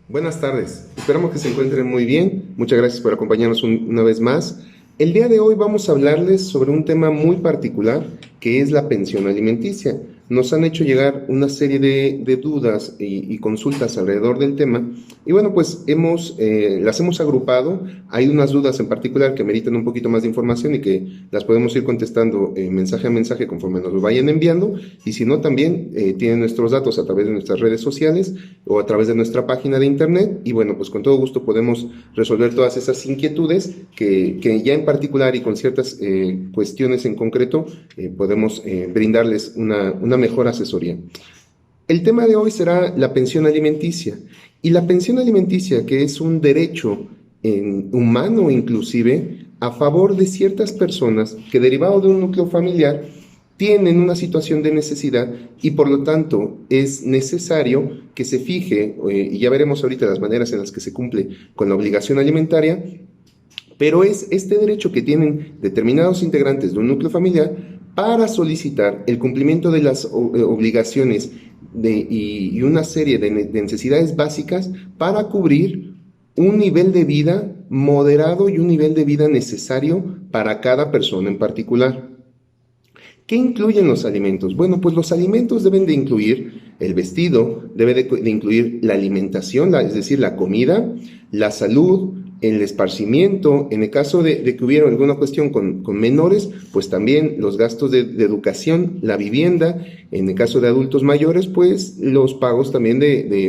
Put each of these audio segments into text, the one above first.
Buenas tardes, esperamos que se encuentren muy bien. Muchas gracias por acompañarnos una vez más. El día de hoy vamos a hablarles sobre un tema muy particular que es la pensión alimenticia. Nos han hecho llegar una serie de dudas y consultas alrededor del tema y bueno, pues las hemos agrupado. Hay unas dudas en particular que meritan un poquito más de información y que las podemos ir contestando mensaje a mensaje conforme nos lo vayan enviando, y si no también tienen nuestros datos a través de nuestras redes sociales o a través de nuestra página de internet y bueno, pues con todo gusto podemos resolver todas esas inquietudes que ya en particular y con ciertas cuestiones en concreto podemos brindarles una mejor asesoría. El tema de hoy será la pensión alimenticia, y la pensión alimenticia, que es un derecho humano inclusive a favor de ciertas personas que, derivado de un núcleo familiar, tienen una situación de necesidad y por lo tanto es necesario que se fije, y ya veremos ahorita las maneras en las que se cumple con la obligación alimentaria, pero es este derecho que tienen determinados integrantes de un núcleo familiar para solicitar el cumplimiento de las obligaciones y una serie de necesidades básicas para cubrir un nivel de vida moderado y un nivel de vida necesario para cada persona en particular. ¿Qué incluyen los alimentos? Bueno, pues los alimentos deben de incluir el vestido, debe de incluir la alimentación, es decir, la comida, la salud, el esparcimiento. En el caso de que hubiera alguna cuestión con menores, pues también los gastos de educación, la vivienda. En el caso de adultos mayores, pues los pagos también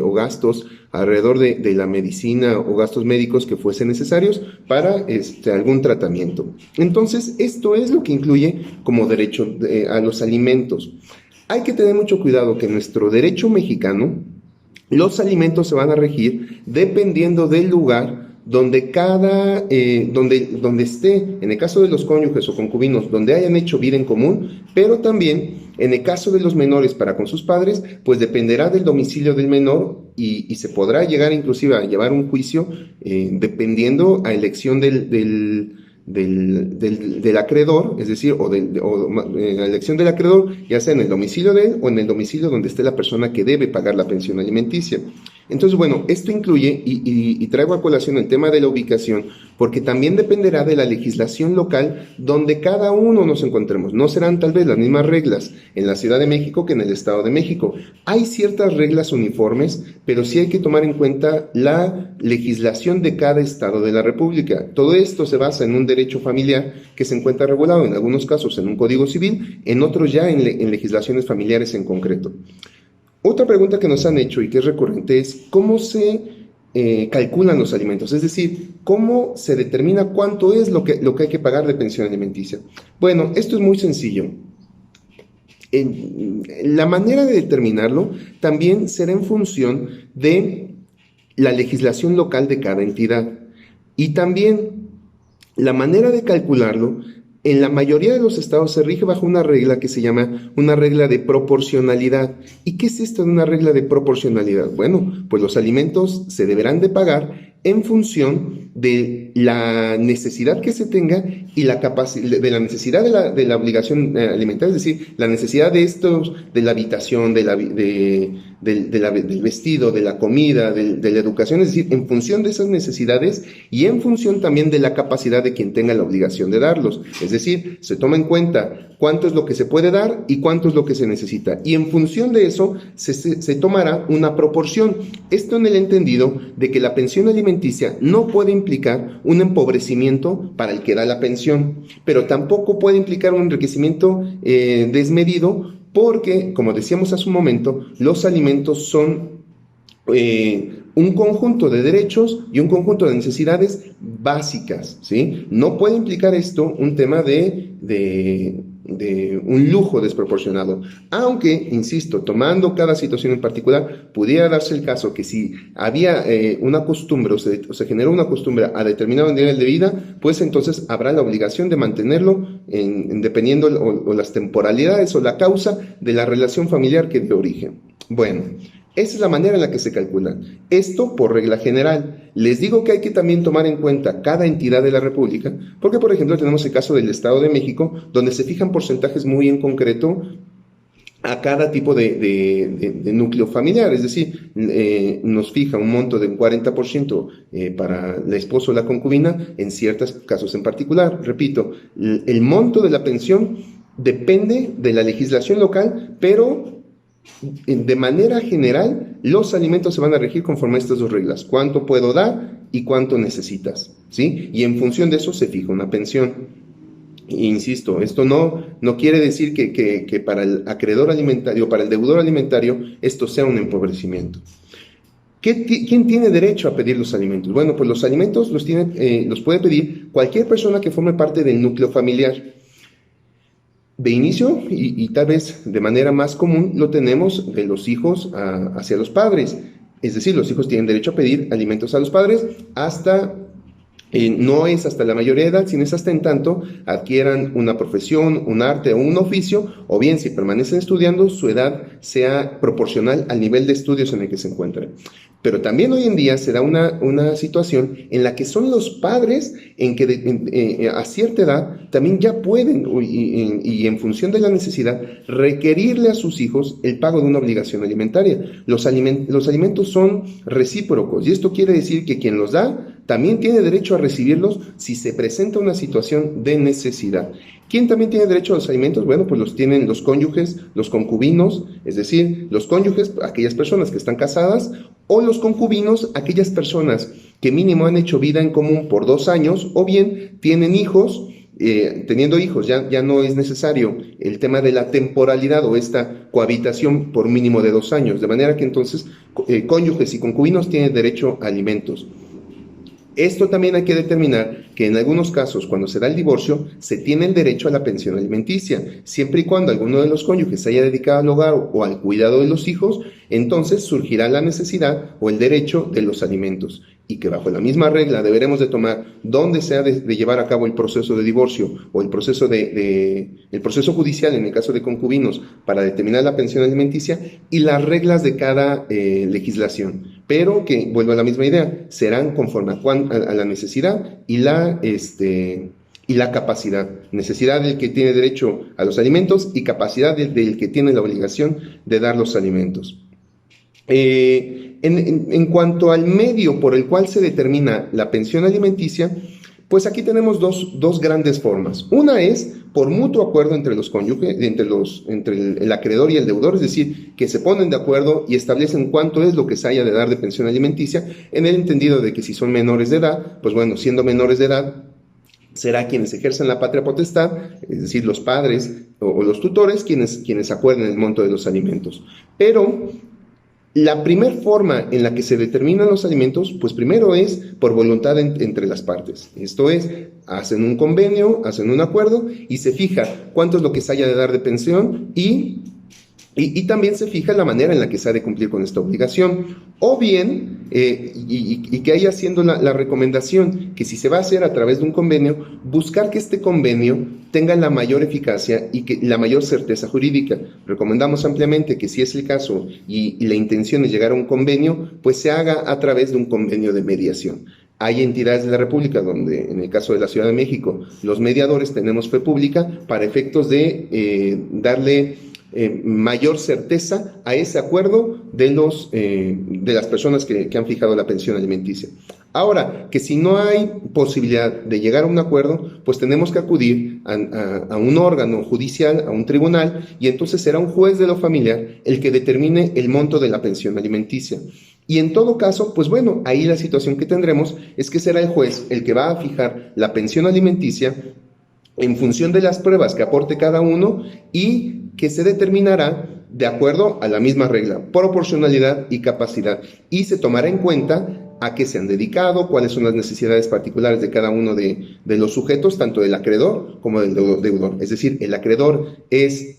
o gastos alrededor de la medicina o gastos médicos que fuesen necesarios para algún tratamiento. Entonces, esto es lo que incluye como derecho a los alimentos. Hay que tener mucho cuidado que en nuestro derecho mexicano los alimentos se van a regir dependiendo del lugar donde donde esté, en el caso de los cónyuges o concubinos, donde hayan hecho vida en común, pero también en el caso de los menores para con sus padres, pues dependerá del domicilio del menor y se podrá llegar inclusive a llevar un juicio dependiendo a elección del acreedor, es decir, la elección del acreedor, ya sea en el domicilio de él o en el domicilio donde esté la persona que debe pagar la pensión alimenticia. Entonces, bueno, esto incluye, y traigo a colación el tema de la ubicación, porque también dependerá de la legislación local donde cada uno nos encontremos. No serán tal vez las mismas reglas en la Ciudad de México que en el Estado de México. Hay ciertas reglas uniformes, pero sí hay que tomar en cuenta la legislación de cada estado de la República. Todo esto se basa en un derecho familiar que se encuentra regulado en algunos casos en un código civil, en otros ya en legislaciones familiares en concreto. Otra pregunta que nos han hecho y que es recurrente es ¿cómo se calculan los alimentos? Es decir, ¿cómo se determina cuánto es lo que hay que pagar de pensión alimenticia? Bueno, esto es muy sencillo. La manera de determinarlo también será en función de la legislación local de cada entidad. Y también la manera de calcularlo, en la mayoría de los estados se rige bajo una regla que se llama una regla de proporcionalidad. ¿Y qué es esto de una regla de proporcionalidad? Bueno, pues los alimentos se deberán de pagar en función de la necesidad que se tenga y la capacidad de la necesidad de la obligación alimentaria, es decir, la necesidad de la habitación, del vestido, de la comida, de la educación, es decir, en función de esas necesidades y en función también de la capacidad de quien tenga la obligación de darlos. Es decir, se toma en cuenta cuánto es lo que se puede dar y cuánto es lo que se necesita. Y en función de eso se tomará una proporción. Esto en el entendido de que la pensión alimenticia no puede implicar un empobrecimiento para el que da la pensión, pero tampoco puede implicar un enriquecimiento desmedido porque, como decíamos hace un momento, los alimentos son un conjunto de derechos y un conjunto de necesidades básicas, ¿sí? No puede implicar esto un tema de un lujo desproporcionado, aunque, insisto, tomando cada situación en particular, pudiera darse el caso que si había una costumbre o se generó una costumbre a determinado nivel de vida, pues entonces habrá la obligación de mantenerlo dependiendo o las temporalidades o la causa de la relación familiar que dio origen. Bueno, esa es la manera en la que se calcula. Esto por regla general. Les digo que hay que también tomar en cuenta cada entidad de la República, porque por ejemplo tenemos el caso del Estado de México, donde se fijan porcentajes muy en concreto a cada tipo de núcleo familiar, es decir, nos fija un monto de un 40% para el esposo o la concubina en ciertos casos en particular. Repito, el monto de la pensión depende de la legislación local, pero de manera general los alimentos se van a regir conforme a estas dos reglas: cuánto puedo dar y cuánto necesitas, ¿sí? Y en función de eso se fija una pensión. Insisto, esto no quiere decir que para el acreedor alimentario, para el deudor alimentario, esto sea un empobrecimiento. ¿Quién tiene derecho a pedir los alimentos? Bueno, pues los alimentos los puede pedir cualquier persona que forme parte del núcleo familiar. De inicio, y tal vez de manera más común, lo tenemos de los hijos hacia los padres. Es decir, los hijos tienen derecho a pedir alimentos a los padres hasta... no es hasta la mayoría de edad, sino es hasta en tanto adquieran una profesión, un arte o un oficio, o bien si permanecen estudiando, su edad sea proporcional al nivel de estudios en el que se encuentran. Pero también hoy en día se da una situación en la que son los padres en que a cierta edad también ya pueden, y en función de la necesidad, requerirle a sus hijos el pago de una obligación alimentaria. Los alimentos son recíprocos, y esto quiere decir que quien los da también tiene derecho a recibirlos si se presenta una situación de necesidad. ¿Quién también tiene derecho a los alimentos? Bueno, pues los tienen los cónyuges, los concubinos, es decir, los cónyuges, aquellas personas que están casadas, o los concubinos, aquellas personas que mínimo han hecho vida en común por 2 años, o bien tienen hijos. Teniendo hijos ya no es necesario el tema de la temporalidad o esta cohabitación por mínimo de 2 años, de manera que entonces cónyuges y concubinos tienen derecho a alimentos. Esto también hay que determinar que en algunos casos, cuando se da el divorcio, se tiene el derecho a la pensión alimenticia, siempre y cuando alguno de los cónyuges se haya dedicado al hogar o al cuidado de los hijos, entonces surgirá la necesidad o el derecho de los alimentos, y que bajo la misma regla deberemos de tomar dónde se ha de llevar a cabo el proceso de divorcio o el proceso el proceso judicial en el caso de concubinos para determinar la pensión alimenticia y las reglas de cada legislación, pero que, vuelvo a la misma idea, serán conforme a la necesidad y la capacidad. Necesidad del que tiene derecho a los alimentos y capacidad del que tiene la obligación de dar los alimentos. En cuanto al medio por el cual se determina la pensión alimenticia, pues aquí tenemos dos grandes formas. Una es por mutuo acuerdo entre los cónyuges, entre el acreedor y el deudor, es decir, que se ponen de acuerdo y establecen cuánto es lo que se haya de dar de pensión alimenticia, en el entendido de que si son menores de edad, pues bueno, siendo menores de edad, será quienes ejerzan la patria potestad, es decir, los padres o los tutores, quienes acuerden el monto de los alimentos. Pero la primera forma en la que se determinan los alimentos, pues primero es por voluntad entre las partes. Esto es, hacen un convenio, hacen un acuerdo y se fija cuánto es lo que se haya de dar de pensión y también se fija la manera en la que se ha de cumplir con esta obligación. O bien, y que haya siendo la recomendación que si se va a hacer a través de un convenio, buscar que este convenio tenga la mayor eficacia y que la mayor certeza jurídica. Recomendamos ampliamente que si es el caso y la intención es llegar a un convenio, pues se haga a través de un convenio de mediación. Hay entidades de la República donde, en el caso de la Ciudad de México, los mediadores tenemos fe pública para efectos de darle mayor certeza a ese acuerdo de las personas que han fijado la pensión alimenticia. Ahora, que si no hay posibilidad de llegar a un acuerdo, pues tenemos que acudir a un órgano judicial, a un tribunal, y entonces será un juez de lo familiar el que determine el monto de la pensión alimenticia. Y en todo caso, pues bueno, ahí la situación que tendremos es que será el juez el que va a fijar la pensión alimenticia en función de las pruebas que aporte cada uno y que se determinará de acuerdo a la misma regla, proporcionalidad y capacidad, y se tomará en cuenta a qué se han dedicado, cuáles son las necesidades particulares de cada uno de los sujetos, tanto del acreedor como del deudor. Es decir, el acreedor es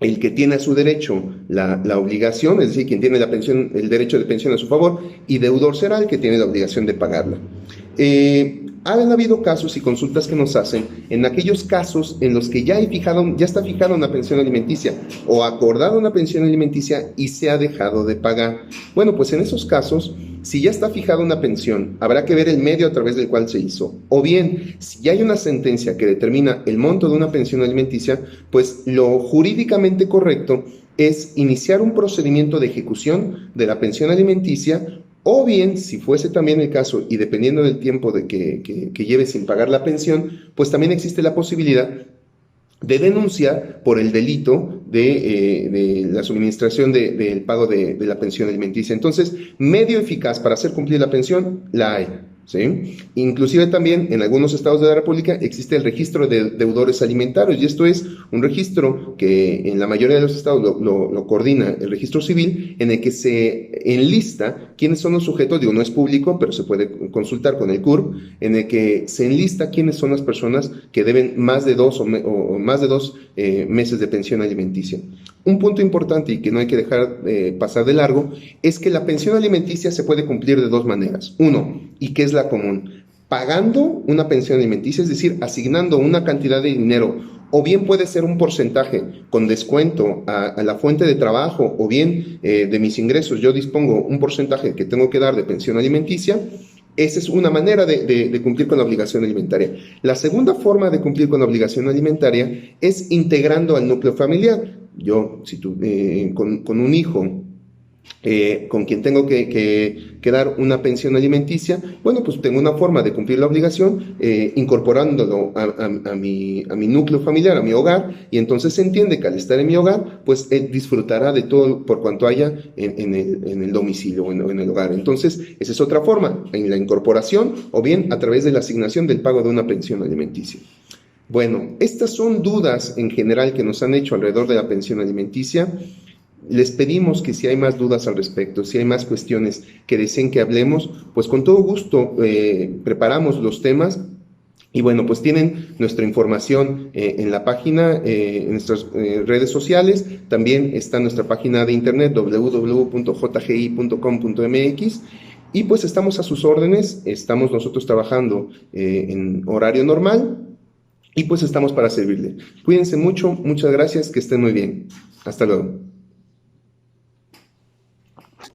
el que tiene a su derecho la obligación, es decir, quien tiene el derecho de pensión a su favor, y deudor será el que tiene la obligación de pagarla. Han habido casos y consultas que nos hacen en aquellos casos en los que ya está fijada una pensión alimenticia o acordada una pensión alimenticia y se ha dejado de pagar. Bueno, pues en esos casos si ya está fijada una pensión, habrá que ver el medio a través del cual se hizo. O bien, si ya hay una sentencia que determina el monto de una pensión alimenticia, pues lo jurídicamente correcto es iniciar un procedimiento de ejecución de la pensión alimenticia, o bien, si fuese también el caso, y dependiendo del tiempo de que lleve sin pagar la pensión, pues también existe la posibilidad de denunciar por el delito de la suministración del pago de la pensión alimenticia. Entonces, medio eficaz para hacer cumplir la pensión, la hay. ¿Sí? Inclusive también en algunos estados de la República existe el registro de deudores alimentarios, y esto es un registro que en la mayoría de los estados lo coordina el registro civil, en el que se enlista quiénes son los sujetos, digo, no es público, pero se puede consultar con el CURP, en el que se enlista quiénes son las personas que deben más de dos meses de pensión alimenticia. Un punto importante y que no hay que dejar pasar de largo es que la pensión alimenticia se puede cumplir de dos maneras. Uno, y que es la común, pagando una pensión alimenticia, es decir, asignando una cantidad de dinero, o bien puede ser un porcentaje con descuento a la fuente de trabajo, o bien de mis ingresos yo dispongo un porcentaje que tengo que dar de pensión alimenticia. Esa es una manera de cumplir con la obligación alimentaria. La segunda forma de cumplir con la obligación alimentaria es integrando al núcleo familiar. Yo, con un hijo con quien tengo que dar una pensión alimenticia, bueno, pues tengo una forma de cumplir la obligación incorporándolo a mi núcleo familiar, a mi hogar, y entonces se entiende que al estar en mi hogar, pues él disfrutará de todo por cuanto haya en el domicilio o en el hogar. Entonces, esa es otra forma, en la incorporación o bien a través de la asignación del pago de una pensión alimenticia. Bueno, estas son dudas en general que nos han hecho alrededor de la pensión alimenticia. Les pedimos que si hay más dudas al respecto, si hay más cuestiones que deseen que hablemos, pues con todo gusto preparamos los temas. Y bueno, pues tienen nuestra información en la página, en nuestras redes sociales. También está nuestra página de internet www.jgi.com.mx. Y pues estamos a sus órdenes, estamos nosotros trabajando en horario normal y pues estamos para servirle. Cuídense mucho, muchas gracias, que estén muy bien. Hasta luego.